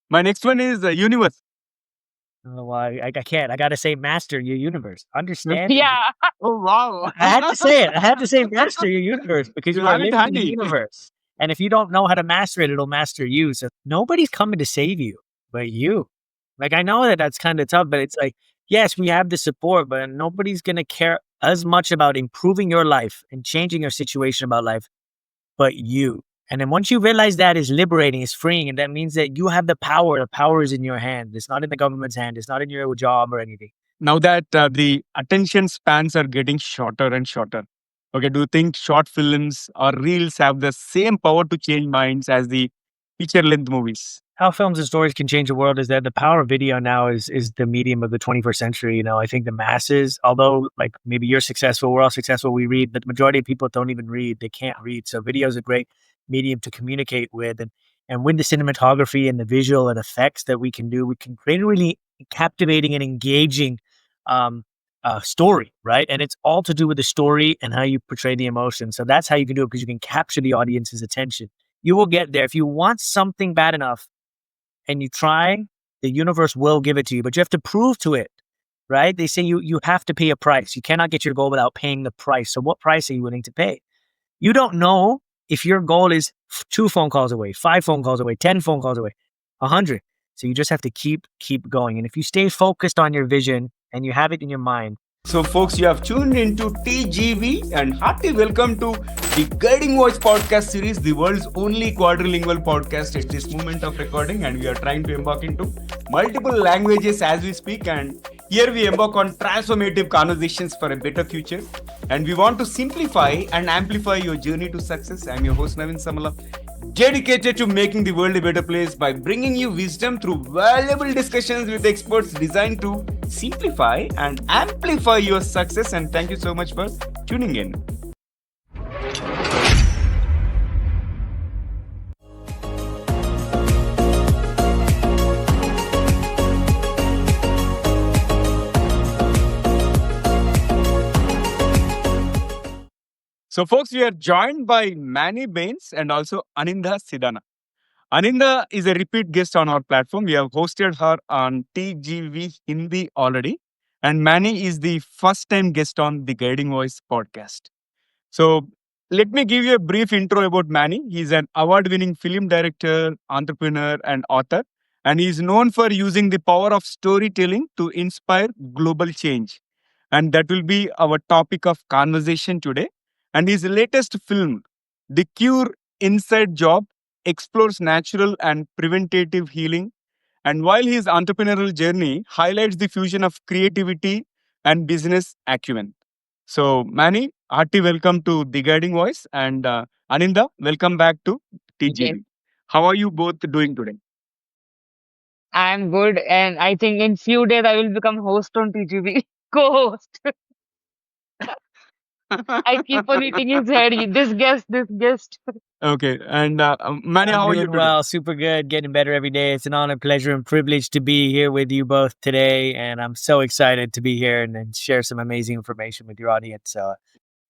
My next one is universe. Oh, well, I can't. I got to say, master your universe. Understand? Yeah. Oh wow! I had to say it. I had to say, master your universe because You you are have it living in the handy. universe. And if you don't know how to master it, it'll master you. So nobody's coming to save you but you. Like, I know that that's kind of tough, but it's like, yes, we have the support, but nobody's going to care as much about improving your life and changing your situation about life but you. And then once you realize that is liberating, it's freeing, and that means that you have the power. The power is in your hand. It's not in the government's hand. It's not in your job or anything. Now that the attention spans are getting shorter and shorter, okay, do you think short films or reels have the same power to change minds as the feature length movies? How films and stories can change the world is that the power of video now is the medium of the 21st century. I think the masses, although like maybe you're successful, we're all successful, we read, but the majority of people don't even read. They can't read. So video is a great medium to communicate with. And with the cinematography and the visual and effects that we can do, we can create a really captivating and engaging um, story, right? And it's all to do with the story and how you portray the emotion. So that's how you can do it because you can capture the audience's attention. You will get there. If you want something bad enough, and you try, the universe will give it to you, but you have to prove to it, right? They say you have to pay a price. You cannot get your goal without paying the price. So what price are you willing to pay? You don't know if your goal is 2 phone calls away, 5 phone calls away, 10 phone calls away, 100. So you just have to keep going. And if you stay focused on your vision and you have it in your mind. So, folks, you have tuned into TGV and hearty welcome to the Guiding Voice podcast series, the world's only quadrilingual podcast at this moment of recording. And we are trying to embark into multiple languages as we speak. And here we embark on transformative conversations for a better future. And we want to simplify and amplify your journey to success. I'm your host, Navin Samala, dedicated to making the world a better place by bringing you wisdom through valuable discussions with experts designed to simplify and amplify your success. And thank you so much for tuning in. So, folks, we are joined by Manny Bains and also Aninda Sidana. Aninda is a repeat guest on our platform. We have hosted her on TGV Hindi already. And Manny is the first time guest on the Guiding Voice podcast. So let me give you a brief intro about Manny. He's an award-winning film director, entrepreneur, and author. And he's known for using the power of storytelling to inspire global change. And that will be our topic of conversation today. And his latest film, The Cure Inside Job, explores natural and preventative healing. And while his entrepreneurial journey highlights the fusion of creativity and business acumen. So, Manny, hearty welcome to The Guiding Voice. And Aninda, welcome back to Okay. TGV. How are you both doing today? I'm good, and I think in few days I will become host on TGV. Co-host. I keep on eating his head. This guest, this guest. Okay. And Manny, I'm how are you doing today? well, super good, getting better every day. It's an honor, pleasure, and privilege to be here with you both today. And I'm so excited to be here and share some amazing information with your audience. So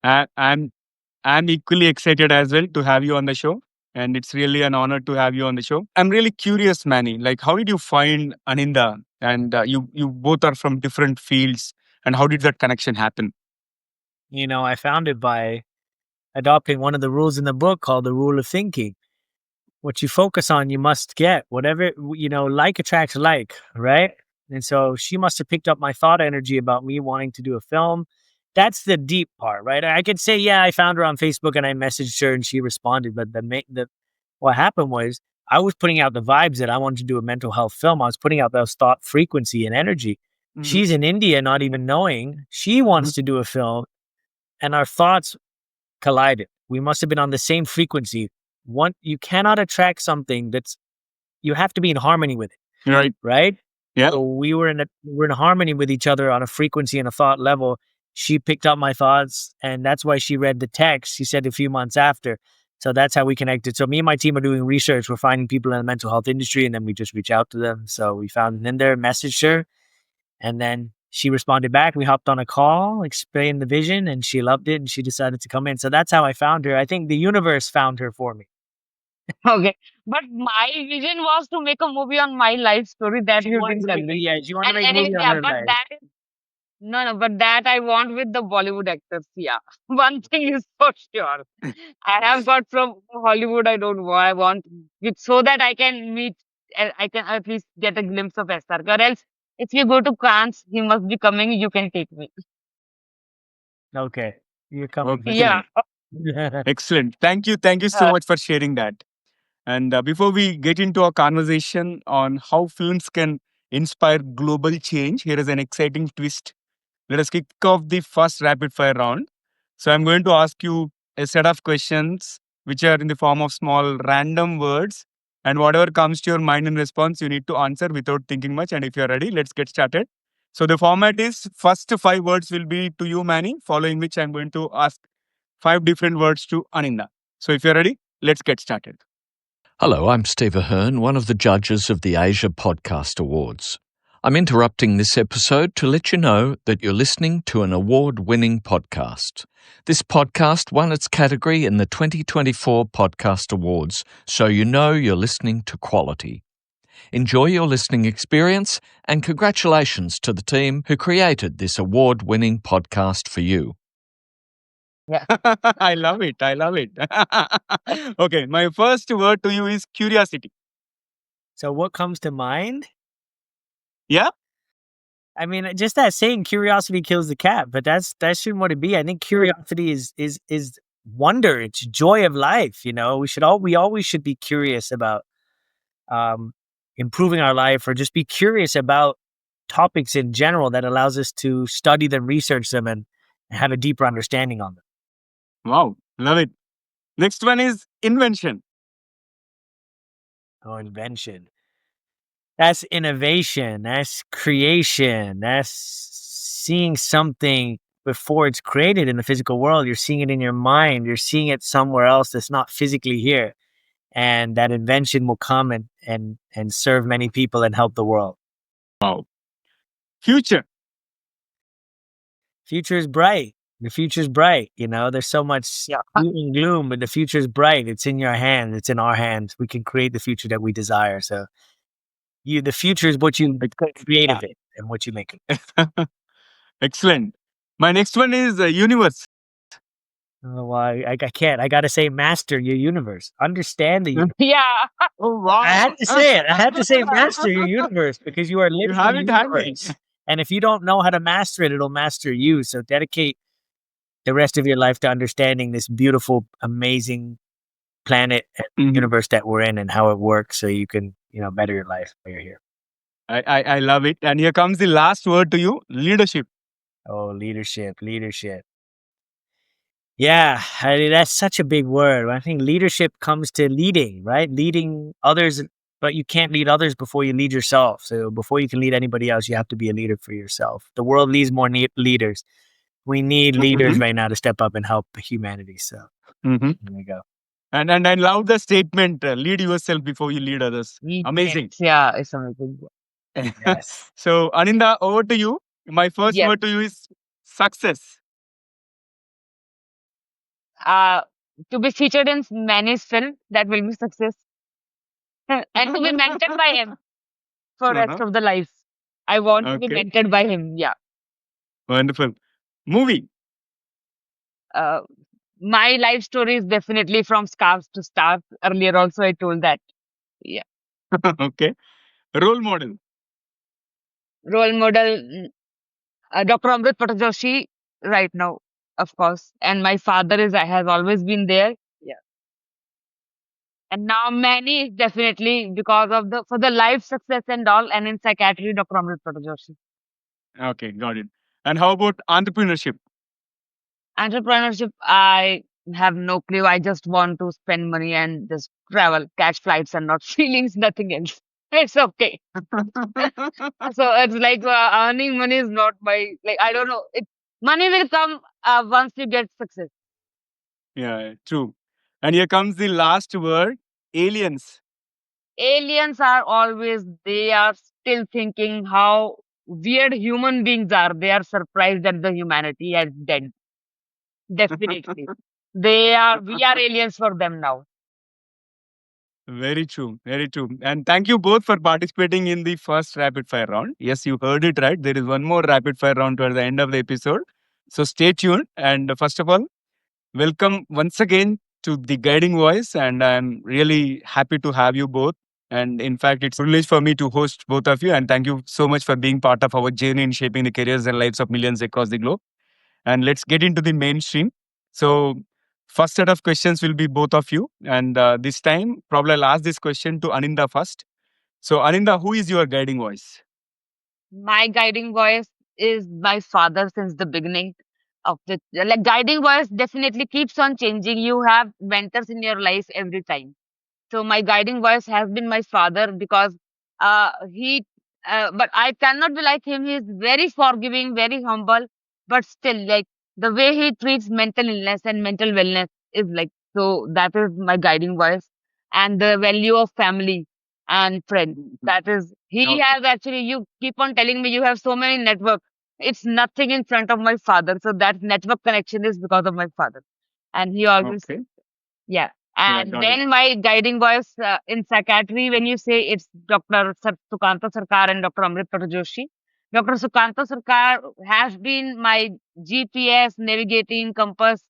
I, I'm equally excited as well to have you on the show. And it's really an honor to have you on the show. I'm really curious, Manny. Like, how did you find Aninda? And you both are from different fields. And how did that connection happen? I found it by adopting one of the rules in the book called the rule of thinking. What you focus on, you must get. Whatever, like attracts like, right? And so she must have picked up my thought energy about me wanting to do a film. That's the deep part, right? I could say, yeah, I found her on Facebook and I messaged her and she responded. But what happened was I was putting out the vibes that I wanted to do a mental health film. I was putting out those thought frequency and energy. Mhm. She's in India, not even knowing she wants to do a film, and our thoughts collided. We must have been on the same frequency. You cannot attract something you have to be in harmony with it. Right. Right? Yeah. So we're in harmony with each other on a frequency and a thought level. She picked up my thoughts, and that's why she read the text. She said a few months after. So that's how we connected. So me and my team are doing research. We're finding people in the mental health industry, and then we just reach out to them. So we found in there, messaged her, and then she responded back. We hopped on a call, explained the vision, and she loved it, and she decided to come in. So that's how I found her. I think the universe found her for me. Okay. But my vision was to make a movie on my life story that She you wants didn't to tell make, me. yeah, she want to And make a anyway, movie on yeah, her but life. that is no, but that I want with the Bollywood actors. Yeah. One thing is for sure. I have got from Hollywood. I don't want. I want it so that I can meet. I can at least get a glimpse of SRK. Or else, if you go to Cannes, he must be coming. You can take me. Okay, you're coming for Yeah. Okay. sure. Excellent. Thank you. Thank you so Uh, much for sharing that. And before we get into our conversation on how films can inspire global change, here is an exciting twist. Let us kick off the first rapid fire round. So I'm going to ask you a set of questions which are in the form of small random words. And whatever comes to your mind in response, you need to answer without thinking much. And if you're ready, let's get started. So the format is first five words will be to you, Manny, following which I'm going to ask five different words to Aninda. So if you're ready, let's get started. Hello, I'm Steve Ahern, one of the judges of the Asia Podcast Awards. I'm interrupting this episode to let you know that you're listening to an award-winning podcast. This podcast won its category in the 2024 Podcast Awards, so you know you're listening to quality. Enjoy your listening experience, and congratulations to the team who created this award-winning podcast for you. yeah. I love it. I love it. Okay, my first word to you is curiosity. So what comes to mind? Yeah? I mean, just that saying "curiosity kills the cat," but that shouldn't what it be. I think curiosity is wonder. It's joy of life. You know, we always should be curious about um, improving our life, or just be curious about topics in general that allows us to study them, research them, and have a deeper understanding on them. Wow, love it. Next one is invention. Oh, invention. That's innovation. That's creation. That's seeing something before it's created in the physical world. You're seeing it in your mind. You're seeing it somewhere else that's not physically here. And that invention will come and serve many people and help the world. Wow. Future. Future is bright. The future is bright. You know, there's so much Yeah. doom and gloom, but the future is bright. It's in your hands. It's in our hands. We can create the future that we desire. So the future is what you create Yeah. of it and what you make of it. Excellent. My next one is universe. Oh, well, I can't. I got to say, master your universe. Understand the universe. Yeah. Oh, wow. I had to say it. I had to say, master your universe because you are You living have in it the handy. universe. And if you don't know how to master it, it'll master you. So dedicate the rest of your life to understanding this beautiful, amazing planet and Mhm. universe that we're in and how it works, so you can, better your life while you're here. I love it. And here comes the last word to you leadership. Oh, leadership, leadership. Yeah, I mean, that's such a big word. I think leadership comes to leading, right? Leading others, but you can't lead others before you lead yourself. So before you can lead anybody else, you have to be a leader for yourself. The world needs more leaders. We need leaders Mhm. right now to step up and help humanity. So Mhm. there we go. And I love the statement lead yourself before you lead others. Yes. Amazing. Yeah. It's amazing. Yes. So, Aninda, over to you. My first Yes. word to you is success. Uh, to be featured in Manny's film, that will be success. And to be mentored by him for rest Uh-huh. of the life. I want to be Okay. mentored by him. Yeah. Wonderful. Movie. Uh, my life story is definitely from scars to stars. Earlier also I told that. Yeah. Okay. Role model. Role model, Dr. Amrit Patajoshi right now, of course. And my father has always been there. Yeah. And now Manny is definitely because of for the life success and all, and in psychiatry, Dr. Amrit Patajoshi. Okay, got it. And how about entrepreneurship? Entrepreneurship, I have no clue. I just want to spend money and just travel, catch flights and not feelings, nothing else. It's okay. So it's like earning money is not my, like, I don't know. Money will come once you get success. Yeah, true. And here comes the last word aliens. Aliens are always, they are still thinking how weird human beings are. They are surprised that the humanity has dead. Definitely. We are aliens for them now. Very true. Very true. And thank you both for participating in the first rapid fire round. Yes, you heard it right. There is one more rapid fire round towards the end of the episode. So stay tuned. And first of all, welcome once again to the guiding voice. And I'm really happy to have you both. And in fact, it's a privilege for me to host both of you. And thank you so much for being part of our journey in shaping the careers and lives of millions across the globe. And let's get into the mainstream. So, first set of questions will be both of you. And this time, probably I'll ask this question to Aninda first. So, Aninda, who is your guiding voice? My guiding voice is my father since the beginning of the like guiding voice definitely keeps on changing. You have mentors in your life every time. So my guiding voice has been my father because he, but I cannot be like him. He is very forgiving, very humble, but still like the way he treats mental illness and mental wellness is like, so that is my guiding voice. And the value of family and friend. That is, he Okay. has actually, you keep on telling me you have so many network. It's nothing in front of my father. So that network connection is because of my father. And he always, Okay. yeah. Yeah, And got it. then my guiding voice in psychiatry, when you say it's Dr. Sukanta Sarkar and Dr. Amrit Joshi. Dr. Sukanta Sarkar has been my GPS navigating compass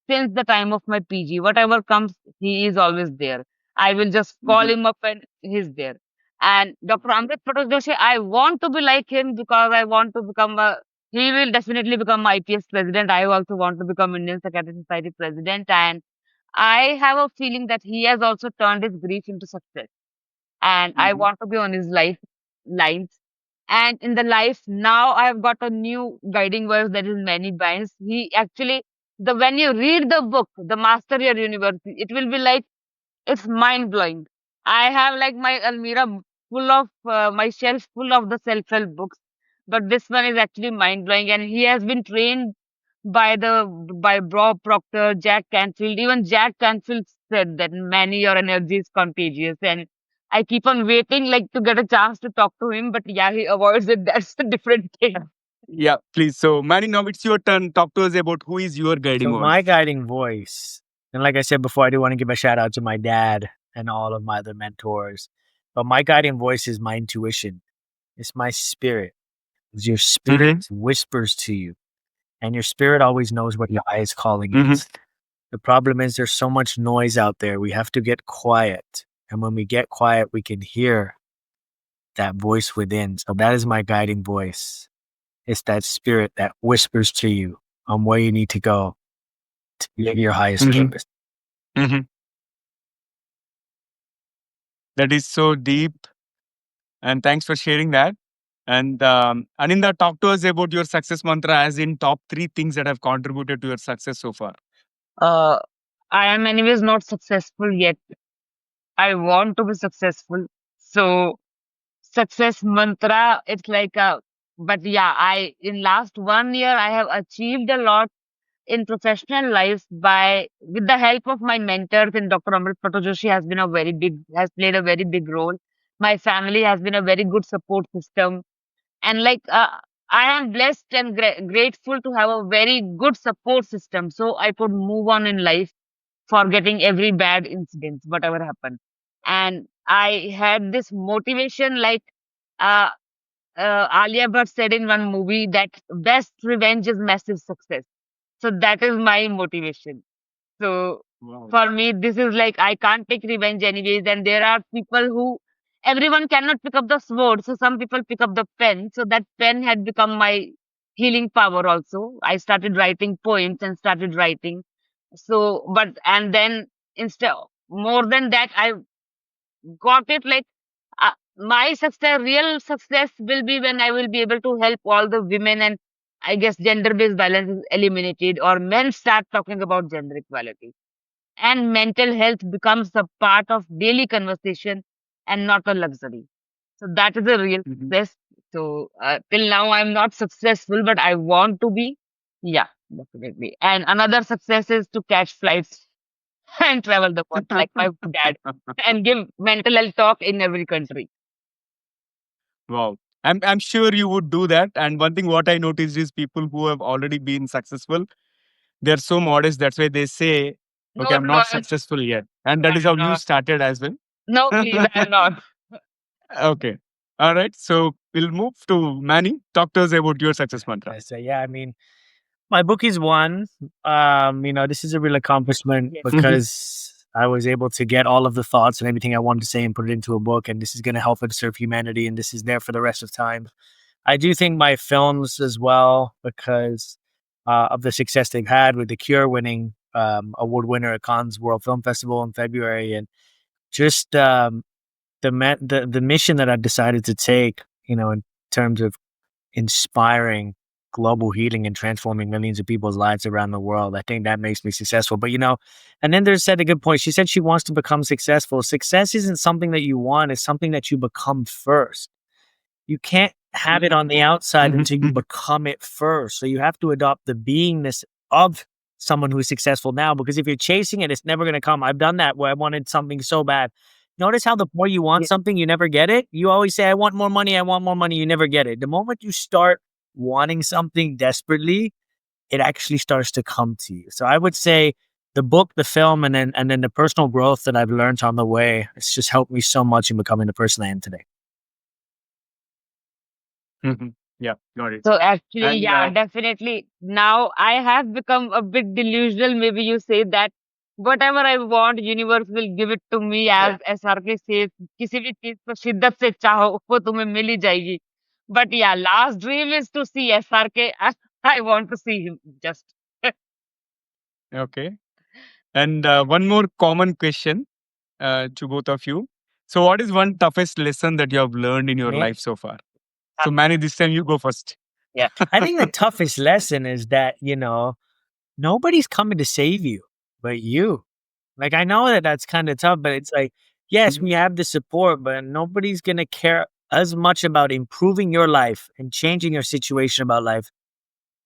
since the time of my PG. Whatever comes, he is always there. I will just call Mhm. him up and he's there. And Dr. Amrit Joshi, I want to be like him because I want to become a, he will definitely become IPS president. I also want to become Indian Psychiatric Society president. And I have a feeling that he has also turned his grief into success. And I Mhm. want to be on his life lines. And in the life now, I have got a new guiding voice that is Manny Bains. He actually, the when you read the book, The Master Your Universe, it will be like it's mind blowing. I have like my Almira full of my shelf full of the self help books, but this one is actually mind blowing. And he has been trained by Bob Proctor, Jack Canfield. Even Jack Canfield said that Manny, your energy is contagious. And I keep on waiting like to get a chance to talk to him, but yeah, he avoids it. That's a different thing. Yeah, please. So, Manny, now it's your turn. Talk to us about who is your guiding So voice. my guiding voice, and like I said before, I do want to give a shout out to my dad and all of my other mentors. But my guiding voice is my intuition. It's my spirit. It's your spirit whispers to you, and your spirit always knows what your eye is calling Mhm. is. The problem is there's so much noise out there. We have to get quiet. And when we get quiet, we can hear that voice within. So that is my guiding voice. It's that spirit that whispers to you on where you need to go to live your highest Mhm. purpose. Mhm. That is so deep. And thanks for sharing that. And Aninda, talk to us about your success mantra, as in top three things that have contributed to your success so far. Uh, I am anyways not successful yet. I want to be successful. So success mantra, it's like a, but yeah, I, in last 1 year, I have achieved a lot in professional life by, with the help of my mentors, and Dr. Amrit Joshi has been a very big, has played a very big role. My family has been a very good support system. And like, I am blessed and grateful to have a very good support system. So I could move on in life, forgetting every bad incident, whatever happened. And I had this motivation, like, uh, Alia Bhatt said in one movie that best revenge is massive success. So that is my motivation. So Wow. for me, this is like I can't take revenge anyways. And there are people who everyone cannot pick up the sword. So some people pick up the pen. So that pen had become my healing power also. I started writing poems and started writing. So, but and then instead more than that, I got it like my success, real success will be when I will be able to help all the women, and I guess gender based violence is eliminated or men start talking about gender equality and mental health becomes a part of daily conversation and not a luxury. So that is a real Mhm. success. So till now I'm not successful, but I want to be. Yeah, definitely. And another success is to catch flights and travel the world like my dad and give mental health talk in every country. Wow. I'm sure you would do that. And one thing what I noticed is people who have already been successful, they're so modest. That's why they say, okay, No I'm not loyalty. successful yet. And Yeah, that is how you no, started as well. No, please, I'm not. Okay. All right. So we'll move to Manny. Talk to us about your success mantra. So yeah, I mean, my book is one. This is a real accomplishment because I was able to get all of the thoughts and everything I wanted to say and put it into a book, and this is going to help and serve humanity, and this is there for the rest of time. I do think my films as well, because of the success they've had with The Cure winning award winner at Cannes World Film Festival in February, and just the mission that I've decided to take, in terms of inspiring global healing and transforming millions of people's lives around the world. I think that makes me successful. But and then there's said a good point. She said she wants to become successful. Success isn't something that you want, it's something that you become first. You can't have it on the outside until you become it first. So you have to adopt the beingness of someone who's successful now, because if you're chasing it, it's never going to come. I've done that where I wanted something so bad. Notice how the more you want something, you never get it. You always say, I want more money. I want more money. You never get it. The moment you start wanting something desperately, it actually starts to come to you. So I would say the book, the film, and then the personal growth that I've learned on the way, it's just helped me so much in becoming the person I am today. Yeah, got it. So actually, And yeah, definitely. Now I have become a bit delusional. Maybe you say that whatever I want, universe will give it to me. As SRK says, किसी भी चीज को शिद्दत से चाहो वो तुम्हें मिल ही जाएगी. But yeah, last dream is to see SRK. I want to see him just. okay. And one more common question to both of you. So, what is one toughest lesson that you have learned in your Me? life so far? So, Manny, this time you go first. Yeah. I think the toughest lesson is that, nobody's coming to save you but you. Like, I know that that's kind of tough, but it's like, yes, we have the support, but nobody's going to care as much about improving your life and changing your situation about life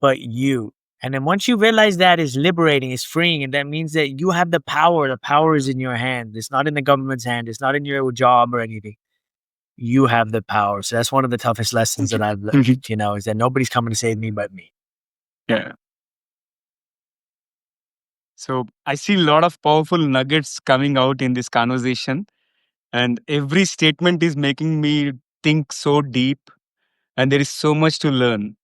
but you. And then once you realize that is liberating, it's freeing, and that means that you have the power. The power is in your hand. It's not in the government's hand. It's not in your job or anything. You have the power. So that's one of the toughest lessons that I've learned, is that nobody's coming to save me but me. Yeah. So, I see a lot of powerful nuggets coming out in this conversation, and every statement is making me think so deep, and there is so much to learn.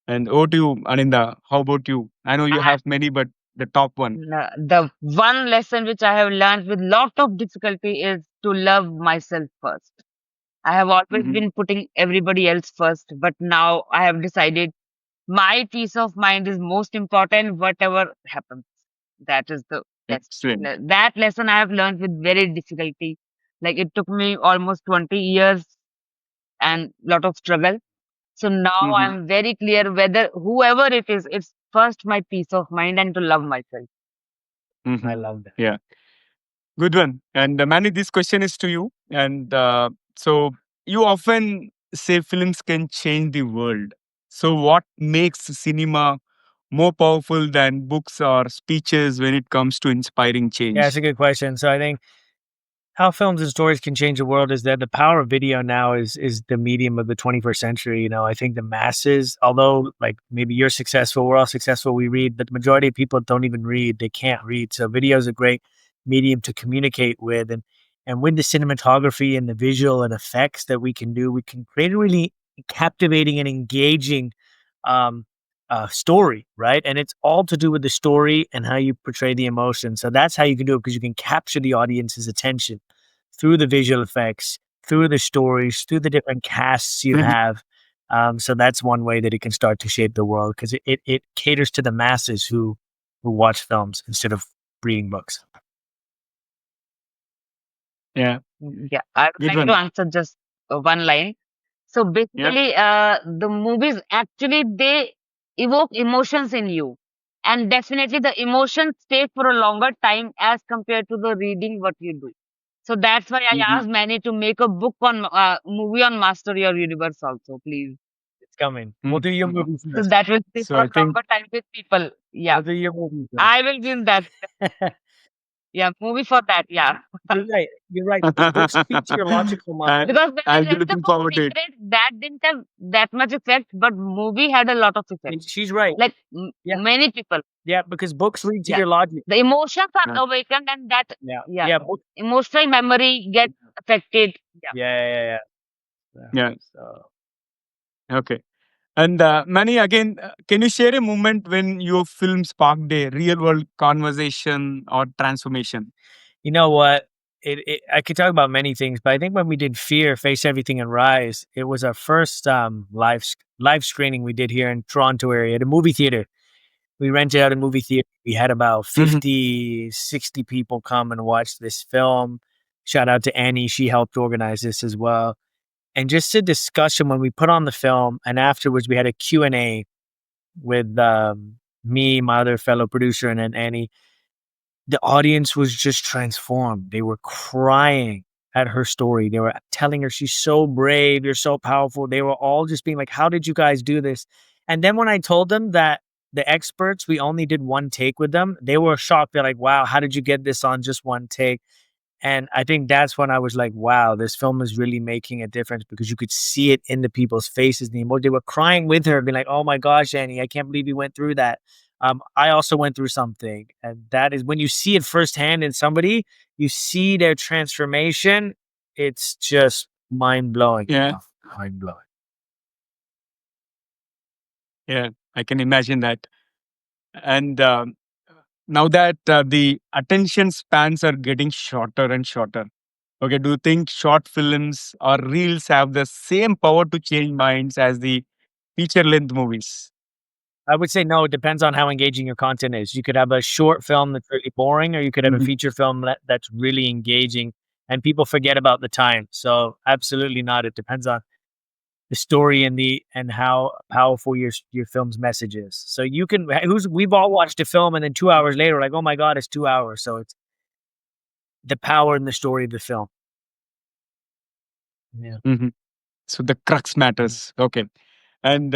And over to you, Aninda. How about you? I know you have many, but the top one. The one lesson which I have learned with lot of difficulty is to love myself first. I have always been putting everybody else first, but now I have decided my peace of mind is most important, whatever happens. That is the Excellent. that lesson I have learned with very difficulty. Like it took me almost 20 years and lot of struggle. So now I'm very clear whether whoever it is, it's first my peace of mind and to love myself. I love that. Yeah. Good one. And Manny, this question is to you. And so you often say films can change the world. So what makes cinema more powerful than books or speeches when it comes to inspiring change? Yeah, it's a good question. So I think how films and stories can change the world is that the power of video now is the medium of the 21st century. I think the masses, although like maybe you're successful, we're all successful, we read, but the majority of people don't even read. They can't read. So video is a great medium to communicate with. And with the cinematography and the visual and effects that we can do, we can create a really captivating and engaging story, right? And it's all to do with the story and how you portray the emotion. So that's how you can do it, because you can capture the audience's attention through the visual effects, through the stories, through the different casts you have. So that's one way that it can start to shape the world, because it caters to the masses who watch films instead of reading books. Yeah. Yeah, I would Good like to one. answer just one line. So basically, the movies actually they evoke emotions in you, and definitely the emotions stay for a longer time as compared to the reading what you do. So that's why I asked Manny to make a book on movie on Master Your Universe also, please. It's coming. We'll do your movie So first. that will stay So for I a think longer time with people. Yeah, We'll do your movie first. I will win that. Yeah, movie for that. Yeah. You're right. You're right. The book speaks to your logical mind. Because when I I'll be read the looking book forward to it. Secret, that didn't have that much effect, but movie had a lot of effect. And she's right. Like Yeah. many people. Yeah, because books read to Yeah. your logic. The emotions are awakened, and that Yeah. emotional memory get affected. Yeah. Yeah. Yeah. So Okay. And Manny, again, can you share a moment when your film sparked a real world conversation or transformation? you know what? I could talk about many things, but I think when we did Fear, Face Everything, and Rise, it was our first live screening we did here in Toronto area at a movie theater. We rented out a movie theater. We had about Mhm. 50, 60 people come and watch this film. Shout out to Annie. She helped organize this as well. And just a discussion when we put on the film, and afterwards we had a Q&A with me, my other fellow producer, and then Annie. The audience was just transformed. They were crying at her story. They were telling her she's so brave, you're so powerful. They were all just being like, "How did you guys do this?" And then when I told them that the experts, we only did one take with them, they were shocked. They're like, "Wow, how did you get this on just one take?" And I think that's when I was like, wow, this film is really making a difference because you could see it in the people's faces. The emoji, they were crying with her, being like, oh my gosh, Annie, I can't believe you went through that. I also went through something. And that is when you see it firsthand in somebody, you see their transformation. It's just mind blowing. Yeah. Mind blowing. Yeah. I can imagine that. And now that the attention spans are getting shorter and shorter, okay, do you think short films or reels have the same power to change minds as the feature length movies? I would say no, it depends on how engaging your content is. You could have a short film that's really boring, or you could have a Mhm. feature film that's really engaging and people forget about the time. So absolutely not. It depends on the story and how powerful your film's message is. So you can we've all watched a film and then 2 hours later, we're like, oh my God, it's 2 hours. So it's the power in the story of the film. Yeah. Mhm. So the crux matters. Okay. And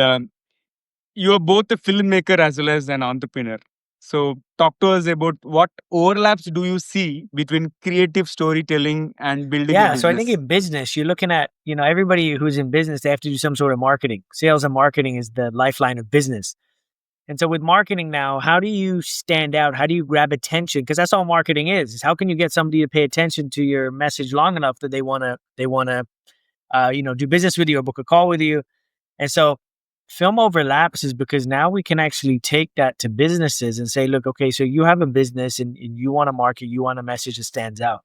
you are both a filmmaker as well as an entrepreneur. So talk to us about what overlaps do you see between creative storytelling and building a Yeah, so I think business? in business, you're looking at, everybody who's in business, they have to do some sort of marketing. Sales and marketing is the lifeline of business. And so with marketing now, how do you stand out? How do you grab attention? Because that's all marketing is how can you get somebody to pay attention to your message long enough that they want to do business with you or book a call with you? And so film overlaps is because now we can actually take that to businesses and say, look, okay, so you have a business and you want to market, you want a message that stands out.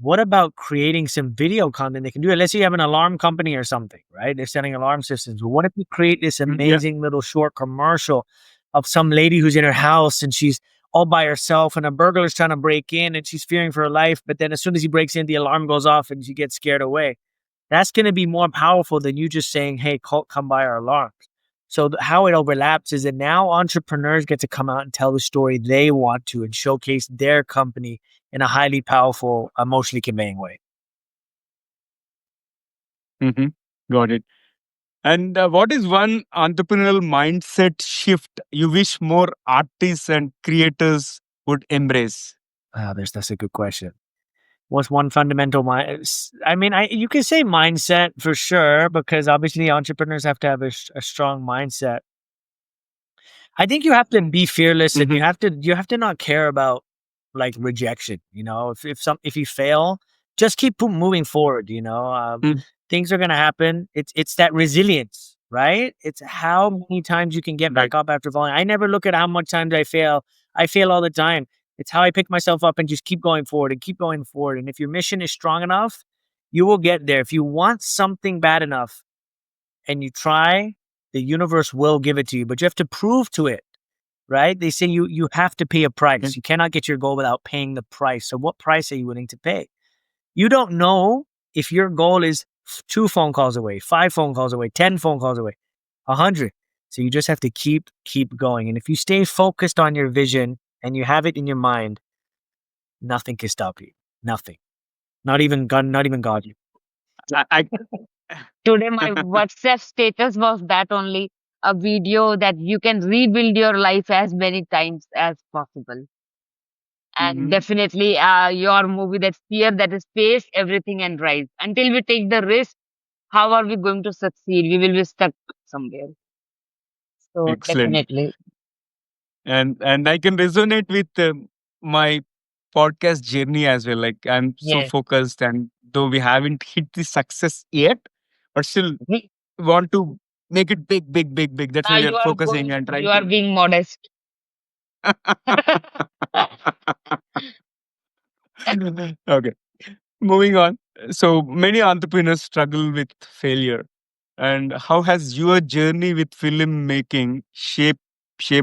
What about creating some video content they can do it? Let's say you have an alarm company or something, right? They're selling alarm systems. Well, what if you create this Yeah. amazing little short commercial of some lady who's in her house and she's all by herself and a burglar's trying to break in and she's fearing for her life. But then as soon as he breaks in, the alarm goes off and she gets scared away. That's going to be more powerful than you just saying, hey, come buy our alarms. So how it overlaps is that now entrepreneurs get to come out and tell the story they want to and showcase their company in a highly powerful, emotionally conveying way. Hmm. Got it. And what is one entrepreneurial mindset shift you wish more artists and creators would embrace? Wow, that's a good question. What's one fundamental I mean, you can say mindset for sure because obviously entrepreneurs have to have a strong mindset. I think you have to be fearless and Hmm. you have to not care about like rejection. If you fail, just keep moving forward. Things are gonna happen. It's that resilience, right? It's how many times you can get Right. back up after falling. I never look at how much times I fail. I fail all the time. It's how I pick myself up and just keep going forward and keep going forward. And if your mission is strong enough, you will get there. If you want something bad enough and you try, the universe will give it to you, but you have to prove to it, right? They say you have to pay a Okay. price. You cannot get your goal without paying the price. So what price are you willing to pay? You don't know if your goal is 2 phone calls away, 5 phone calls away, 10 phone calls away, 100. So you just have to keep going. And if you stay focused on your vision and you have it in your mind, nothing can stop you. Nothing. Not even God. Not even God. I Today, my WhatsApp status was that only a video that you can rebuild your life as many times as possible. And Mhm. definitely, your movie that fear that is face everything and rise. Until we take the risk, how are we going to succeed? We will be stuck somewhere. So Excellent. definitely, And I can resonate with my podcast journey as well. Like I'm so yes. focused and though we haven't hit the success yet, but still We- want to make it big, big, big, big. That's Now why we are focusing and you trying are to. being modest. Okay, moving on. So many entrepreneurs struggle with failure. And how has your journey with filmmaking shaped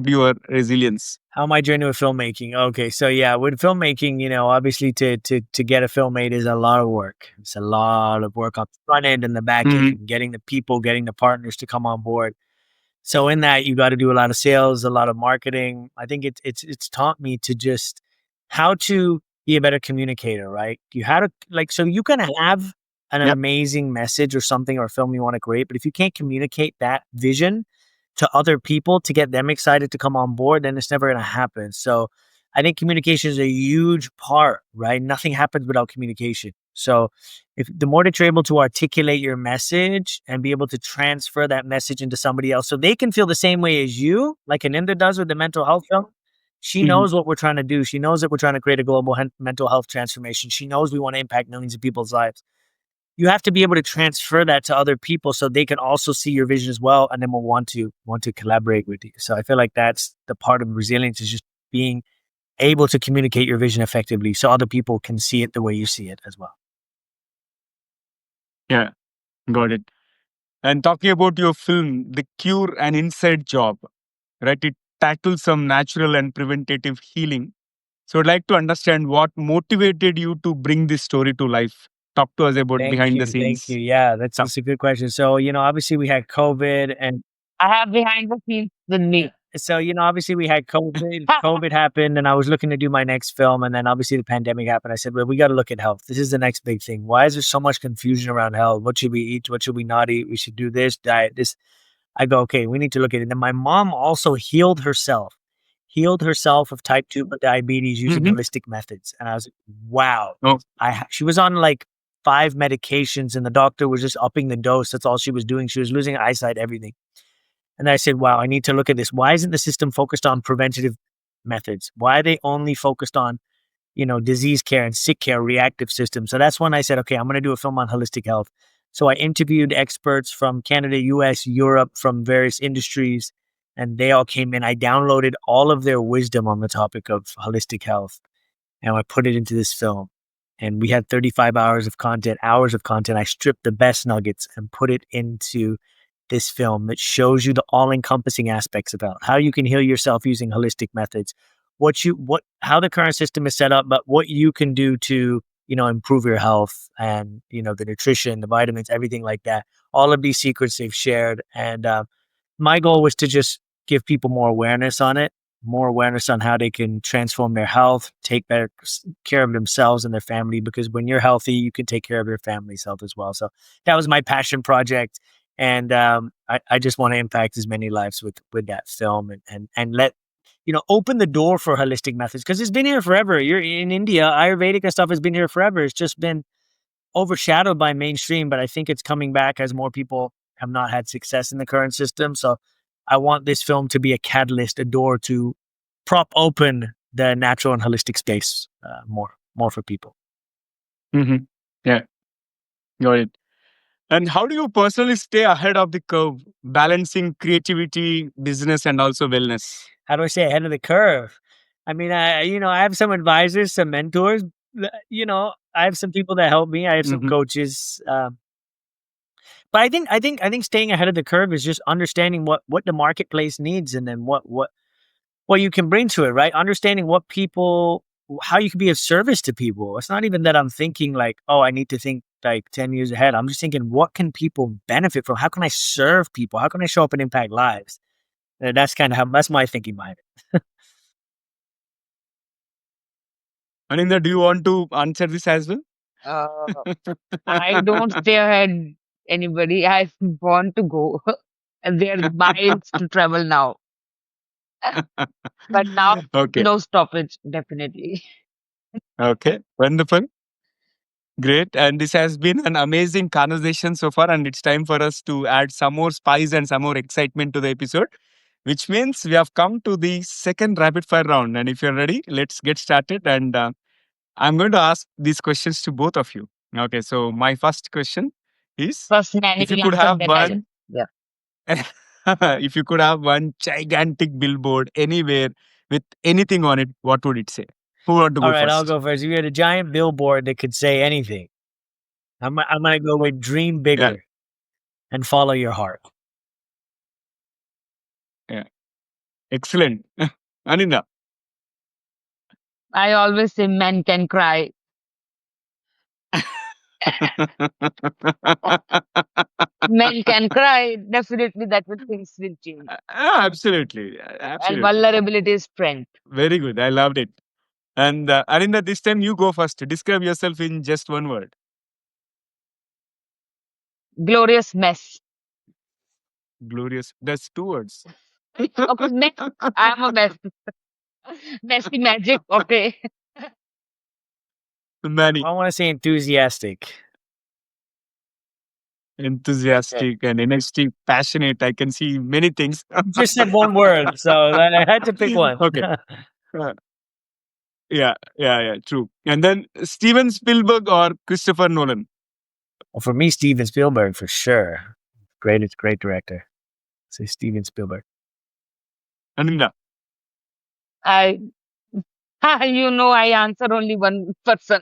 your resilience? How my journey with filmmaking? Okay, so yeah, with filmmaking, obviously to get a film made is a lot of work. It's a lot of work on the front end and the back Mhm. end, getting the people, getting the partners to come on board. So in that, you got to do a lot of sales, a lot of marketing. I think it's taught me to just how to be a better communicator, right? You how to like so you can have an Yep. amazing message or something or a film you want to create, but if you can't communicate that vision to other people to get them excited to come on board, then it's never going to happen. So I think communication is a huge part, right? Nothing happens without communication. So if the more that you're able to articulate your message and be able to transfer that message into somebody else so they can feel the same way as you, like Aninda does with the mental health film, she Mhm. knows what we're trying to do. She knows that we're trying to create a global mental health transformation. She knows we want to impact millions of people's lives. You have to be able to transfer that to other people so they can also see your vision as well, and then will want to collaborate with you. So I feel like that's the part of resilience is just being able to communicate your vision effectively so other people can see it the way you see it as well. Yeah, got it. And talking about your film, The Cure and Inside Job, right? It tackles some natural and preventative healing. So I'd like to understand what motivated you to bring this story to life. Talk to us about Thank behind the you. Thank you. scenes Yeah, that's, stuff. that's a good question. So, obviously we had COVID and I have behind the scenes with me. so, obviously we had COVID happened and I was looking to do my next film. And then obviously the pandemic happened. I said, well, we got to look at health. This is the next big thing. Why is there so much confusion around health? What should we eat? What should we not eat? We should do this diet, this. I go, okay, we need to look at it. And my mom also healed herself of type 2 diabetes using Mhm. holistic methods. And I was like, wow. Oh, She was on like 5 medications and the doctor was just upping the dose. That's all she was doing. She was losing eyesight, everything. And I said, wow, I need to look at this. Why isn't the system focused on preventative methods? Why are they only focused on, disease care and sick care, reactive systems? So that's when I said, okay, I'm going to do a film on holistic health. So I interviewed experts from Canada, US, Europe, from various industries, and they all came in. I downloaded all of their wisdom on the topic of holistic health and I put it into this film. And we had 35 hours of content. I stripped the best nuggets and put it into this film that shows you the all-encompassing aspects about how you can heal yourself using holistic methods, how the current system is set up, but what you can do to, improve your health and, the nutrition, the vitamins, everything like that. All of these secrets they've shared. And my goal was to just give people more awareness on it, more awareness on how they can transform their health, take better care of themselves and their family. Because when you're healthy, you can take care of your family's health as well. So that was my passion project, and I just want to impact as many lives with that film and let open the door for holistic methods because it's been here forever. You're in India, Ayurvedic and stuff has been here forever. It's just been overshadowed by mainstream, but I think it's coming back as more people have not had success in the current system. So I want this film to be a catalyst, a door to prop open the natural and holistic space more for people. mhm. Yeah, got it. And how do you personally stay ahead of the curve, balancing creativity, business, and also wellness? How do I say ahead of the curve? I mean, I have some advisors, some mentors. I have some people that help me. I have some Mhm. coaches. But I think staying ahead of the curve is just understanding what the marketplace needs, and then what you can bring to it, right? Understanding how you can be of service to people. It's not even that I'm thinking like, oh, I need to think like 10 years ahead. I'm just thinking, what can people benefit from? How can I serve people? How can I show up and impact lives? And that's my thinking behind it. Aninda, do you want to answer this as well? Uh, I don't stay ahead anybody. I want to go. And there are miles to travel now. But now, Okay. no stoppage, definitely. Okay. Wonderful. Great. And this has been an amazing conversation so far. And it's time for us to add some more spice and some more excitement to the episode, which means we have come to the second rapid fire round. And if you're ready, let's get started. And I'm going to ask these questions to both of you. Okay, so my first question is, First, Manny if you will could answer, have then I'll. one, Yeah. if you could have one gigantic billboard anywhere with anything on it, what would it say? Who want to All go right, I'll first? go first. If you had a giant billboard that could say anything, I'm gonna go with dream Yeah, bigger and follow your heart. yeah, excellent. Aninda. I always say men can cry. Men can cry. Definitely, that will things will change. Absolutely, And absolutely. vulnerability is strength. Very good. I loved it. And Aninda, this time you go first. Describe yourself in just one word. Glorious mess. Glorious. That's two words. Okay, next. I'm a mess. Messy magic. Okay. Manny, I want to say enthusiastic. Okay. enthusiastic and energetic, passionate. I can see many things. Just said one word, so then I had to pick one. Okay. Uh, yeah, yeah, yeah. True. And then Steven Spielberg or Christopher Nolan. Well, for me, Steven Spielberg for sure. Great director. Say Steven Spielberg. Aninda. I, I answer only one person.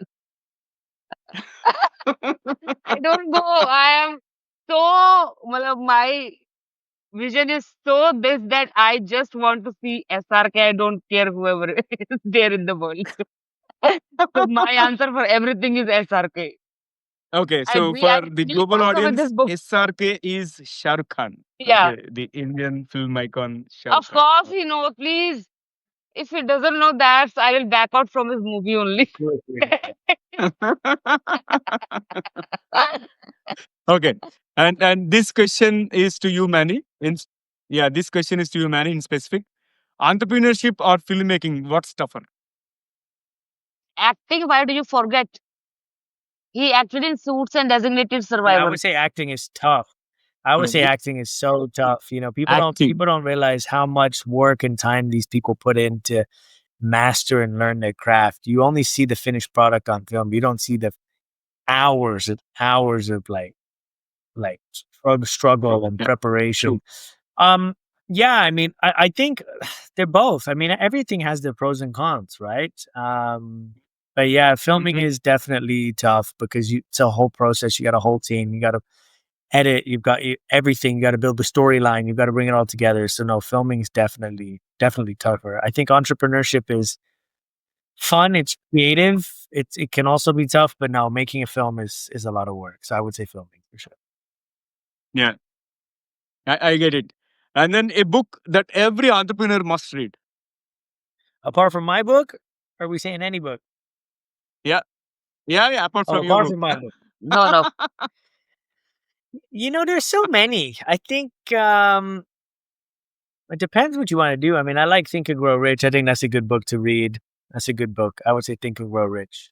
I don't go. I am so, my vision is so this that I just want to see SRK. I don't care whoever is there in the world. So my answer for everything is SRK. Okay, I so we for I the believe global also with audience, this book. SRK is Shah Rukh Khan. Yeah, Okay, the Indian film icon Shah Rukh of Khan. course he knows. Please, if he doesn't know that, I will back out from his movie only. Okay, and this question is to you, Manny. Yeah, this question is to you, Manny, in specific. Entrepreneurship or filmmaking? What's tougher? Acting, why do you forget? He acted in Suits and Designated Yeah, I Survivor. would say acting is tough. I would say Okay. acting is so tough. You know, Acting. people don't realize how much work and time these people put in to master and learn their craft. You only see the finished product on film. You don't see the hours of struggle and Yeah, true. preparation. Um, yeah, I mean, I think they're both. I mean, everything has their pros and cons, right? But yeah, filming Mhm. is definitely tough because it's a whole process. You got a whole team. You got to edit. You've got everything. You got to build the storyline. You've got to bring it all together. So no, filming is definitely tougher. I think entrepreneurship is fun. It's creative. It can also be tough, but no, making a film is a lot of work. So I would say filming for sure. Yeah, I get it. And then a book that every entrepreneur must read. Apart from my book, are we saying any book? Yeah, yeah, yeah. Apart Oh, from your apart book. from my book. No, no. You know, there's so many. I think it depends what you want to do. I mean, I like Think and Grow Rich. I think that's a good book to read. That's a good book. I would say Think and Grow Rich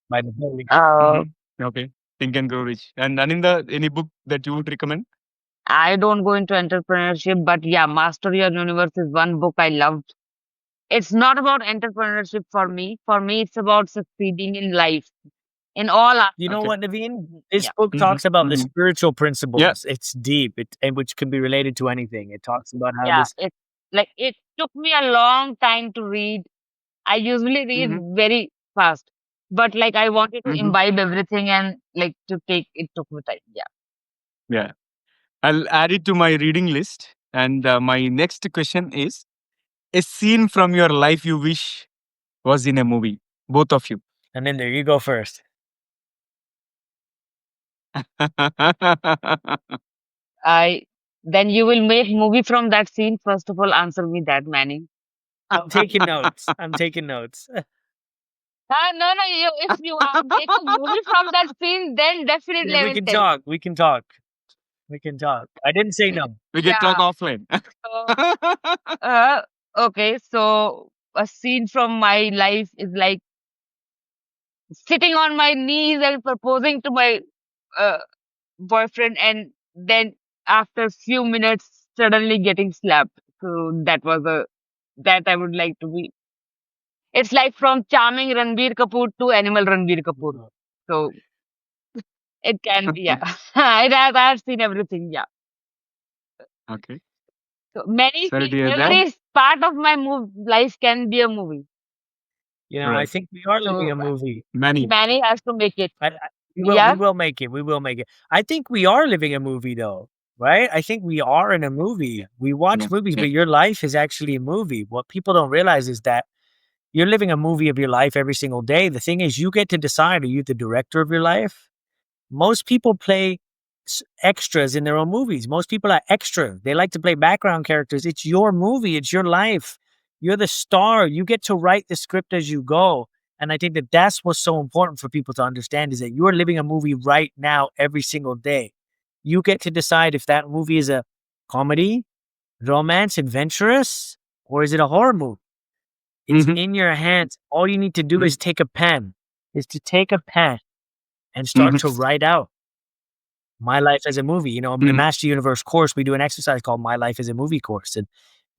by Napoleon. Uh, Mhm. Okay. Think and Grow Rich. And Aninda, any book that you would recommend? I don't go into entrepreneurship, but yeah, Master Your Universe is one book I loved. It's not about entrepreneurship for me. For me, it's about succeeding in life in all You know Okay. what, Naveen? This yeah, book Mhm, talks about the mhm. spiritual Yeah. principles. It's deep, and which can be related to anything. It talks about how yeah. this. It's like it took me a long time to read. I usually read Mhm, very fast, but like I wanted to mhm. imbibe everything and like to take it took me time. Yeah. Yeah. I'll add it to my reading list. And my next question is a scene from your life you wish was in a movie. Both of you. And then there you go first. I then you will make movie from that scene. First of all, answer me that, Manny. I'm taking notes. I'm taking notes. No, no. If you make a movie from that scene, then definitely Yeah, I we will can tell. talk. We can talk. We can talk. I didn't say no. We can talk Yeah. offline. So, uh, okay. So a scene from my life is like sitting on my knees and proposing to my uh, boyfriend, and then after few minutes, suddenly getting slapped. So that was a that I would like to be. It's like from charming Ranbir Kapoor to animal Ranbir Kapoor. So it can be, yeah. I've seen everything, yeah. Okay. So Sorry to hear that. every part of my life can be a movie. I Right. think we are living So a movie. Many. Manny has to make it. We Yeah. will make it. We will make it. I think we are living a movie though, right? I think we are in a movie. We watch Yeah. movies, Yeah. but your life is actually a movie. What people don't realize is that you're living a movie of your life every single day. The thing is, you get to decide, are you the director of your life? Most people play extras in their own movies. Most people are extra. They like to play background characters. It's your movie. It's your life. You're the star. You get to write the script as you go. And I think that that's what's so important for people to understand is that you're living a movie right now every single day. You get to decide if that movie is a comedy, romance, adventurous, or is it a horror movie? It's Mhm. in your hands. All you need to do is take a pen, and start to Mhm. write out my life as a movie. In Mhm. Master Universe course, we do an exercise called My Life as a Movie course. And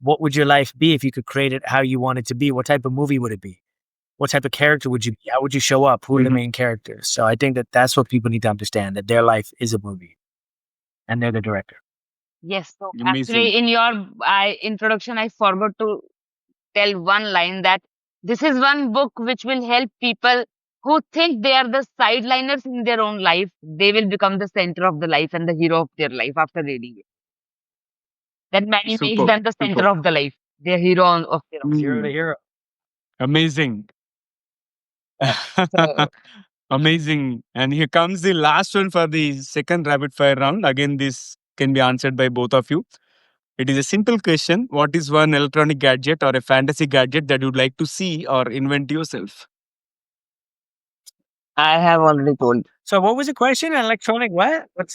what would your life be if you could create it how you want it to be? What type of movie would it be? What type of character would you be? How would you show up? Who are the Mhm. main characters? So I think that that's what people need to understand, that their life is a movie and they're the director. Yes. So Amazing. actually, in your introduction, I forgot to tell one line that this is one book which will help people who think they are the sideliners in their own life. They will become the center of the life and the hero of their life after reading it. That Manny makes Superb. them the center Superb. of the life, their hero of their own. Hero to Mm. hero. Amazing. So Amazing. And here comes the last one for the second rapid fire round. Again, this can be answered by both of you. It is a simple question. What is one electronic gadget or a fantasy gadget that you'd like to see or invent yourself? I have already told. So what was the question? Electronic what? What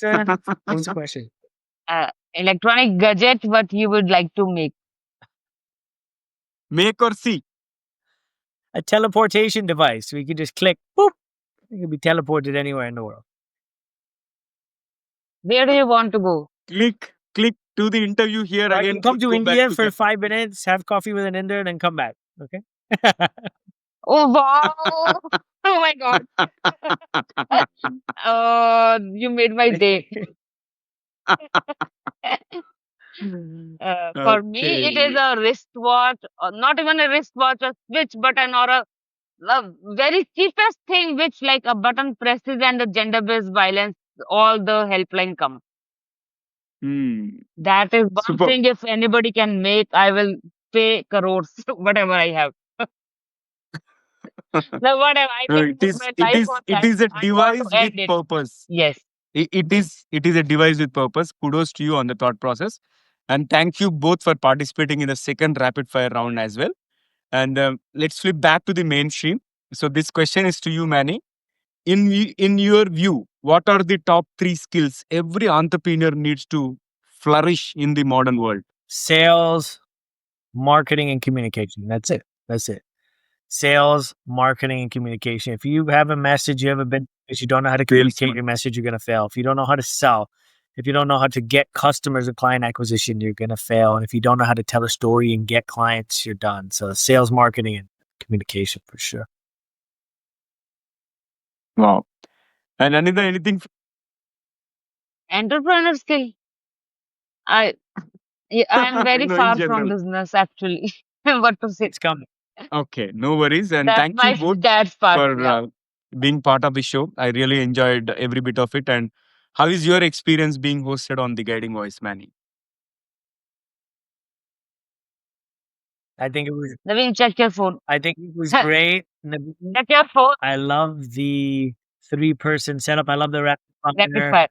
was the question? Electronic gadget, what you would like to make. Make or see? A teleportation device. We could just click, boop. You could be teleported anywhere in the world. Where do you want to go? Click to the interview here I again. can come Click, to go back India to for that. 5 minutes, have coffee with Aninda, and then come back. Okay. Oh wow! Oh my god! You made my day. For me, it is Okay. a wristwatch, or not even a wristwatch, a switch button, or a very cheapest thing, which like a button presses and the gender-based violence, all the helpline come. Hmm. That is one Superb. thing. If anybody can make, I will pay crores, whatever I have. Now, whatever I No, can put my it life is on it that, is a I want to device with end it. purpose. Yes. It is a device with purpose. Kudos to you on the thought process. And thank you both for participating in the second rapid fire round as well. And let's flip back to the mainstream. So this question is to you, Manny. In your view, what are the top three skills every entrepreneur needs to flourish in the modern world? Sales, marketing, and communication. That's it. That's it. Sales, marketing, and communication. If you have a message, you have a business, you don't know how to communicate Salesman. your message, you're going to fail. If you don't know how to sell, if you don't know how to get customers and client acquisition, you're going to fail. And if you don't know how to tell a story and get clients, you're done. So sales, marketing, and communication for sure. Wow. And Anita, anything? Entrepreneur skill. I I'm very No, in far from general. business actually. What to say? It's coming. Okay, no worries. And That's thank you my both dad's part. for Yeah. being part of the show. I really enjoyed every bit of it. And how is your experience being hosted on The Guiding Voice, Manny? I think it was. Naveen, check your phone. I think it was great. Check your phone. I love the 3-person setup. I love the Rapid fire.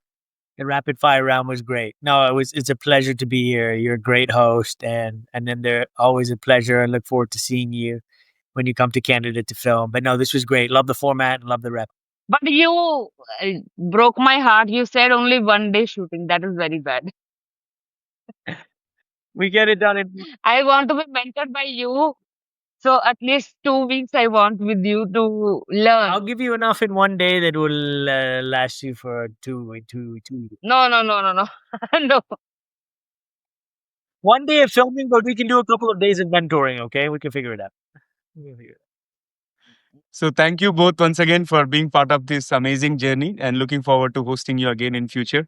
The rapid fire round was great. No, it's a pleasure to be here. You're a great host, and then they're always a pleasure. I look forward to seeing you when you come to Canada to film. But no, this was great. Love the format and love the rep. But you broke my heart. You said only 1 day shooting. That is very bad. We get it done in. I want to be mentored by you. So at least 2 weeks I want with you to learn. I'll give you enough in 1 day that will last you for two. No, no, no, no, no. No. 1 day of filming, but we can do a couple of days of mentoring. Okay, we can figure it out. We can figure it out. So thank you both once again for being part of this amazing journey and looking forward to hosting you again in future.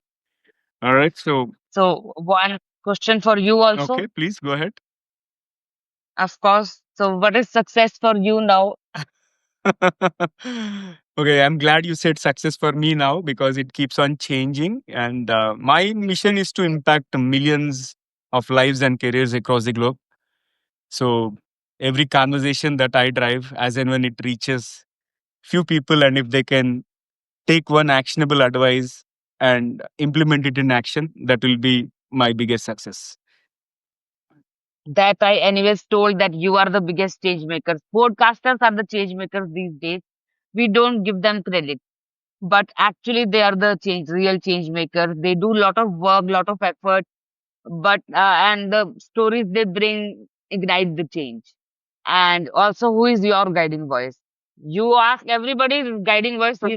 All right. So, So one question for you also, okay, please go ahead. of course. So what is success for you now? Okay, I'm glad you said success for me now because it keeps on changing. And my mission is to impact millions of lives and careers across the globe. So every conversation that I drive, as and when it reaches few people, and if they can take one actionable advice and implement it in action, that will be my biggest success. That I anyways told that you are the biggest change makers. Podcasters are the change makers these days. We don't give them credit, but actually they are the real change makers. They do lot of work, lot of effort, but and the stories they bring ignite the change. And also, who is your guiding voice? You ask everybody's guiding voice. We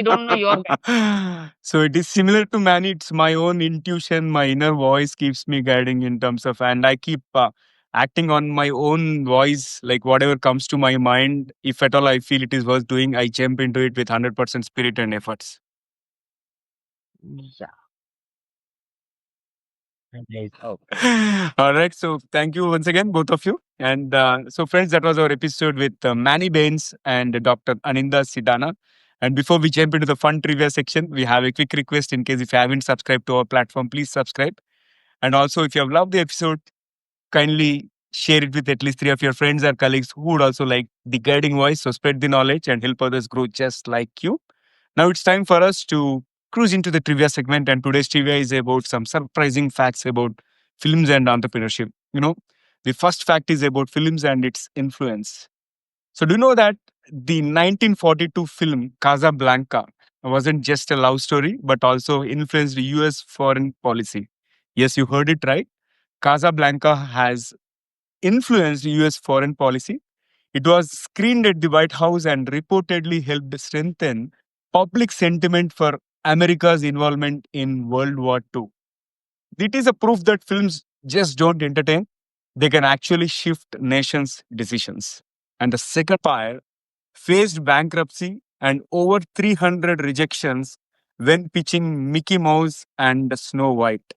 don't know your. So it is similar to Manny. It's my own intuition, my inner voice keeps me guiding in terms of, and I keep acting on my own voice, like whatever comes to my mind. If at all I feel it is worth doing, I jump into it with 100% spirit and efforts. Yeah. Amazing. All right. So thank you once again, both of you. And so, friends, that was our episode with Manny Bains and Dr. Aninda Sidana. And before we jump into the fun trivia section, we have a quick request in case if you haven't subscribed to our platform, please subscribe. And also, if you have loved the episode, kindly share it with at least 3 of your friends or colleagues who would also like the guiding voice. So spread the knowledge and help others grow just like you. Now it's time for us to cruise into the trivia segment. And today's trivia is about some surprising facts about films and entrepreneurship. The first fact is about films and its influence. So do you know that the 1942 film Casablanca wasn't just a love story, but also influenced US foreign policy? Yes, you heard it right. Casablanca has influenced US foreign policy. It was screened at the White House and reportedly helped strengthen public sentiment for America's involvement in World War II. It is a proof that films just don't entertain, they can actually shift nations' decisions. And the second fire faced bankruptcy and over 300 rejections when pitching Mickey Mouse and Snow White.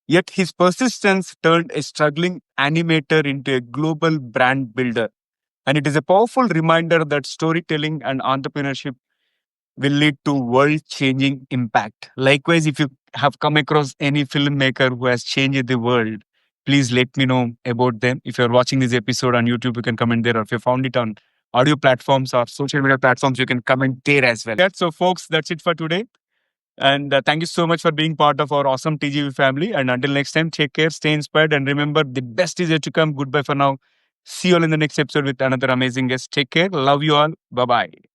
Yet his persistence turned a struggling animator into a global brand builder. And it is a powerful reminder that storytelling and entrepreneurship will lead to world changing impact. Likewise, if you have come across any filmmaker who has changed the world, please let me know about them. If you're watching this episode on YouTube, you can comment there. Or if you found it on audio platforms or social media platforms, you can comment there as well. So, folks, that's it for today. And thank you so much for being part of our awesome TGV family. And until next time, take care, stay inspired, and remember the best is yet to come. Goodbye for now. See you all in the next episode with another amazing guest. Take care. Love you all. Bye bye.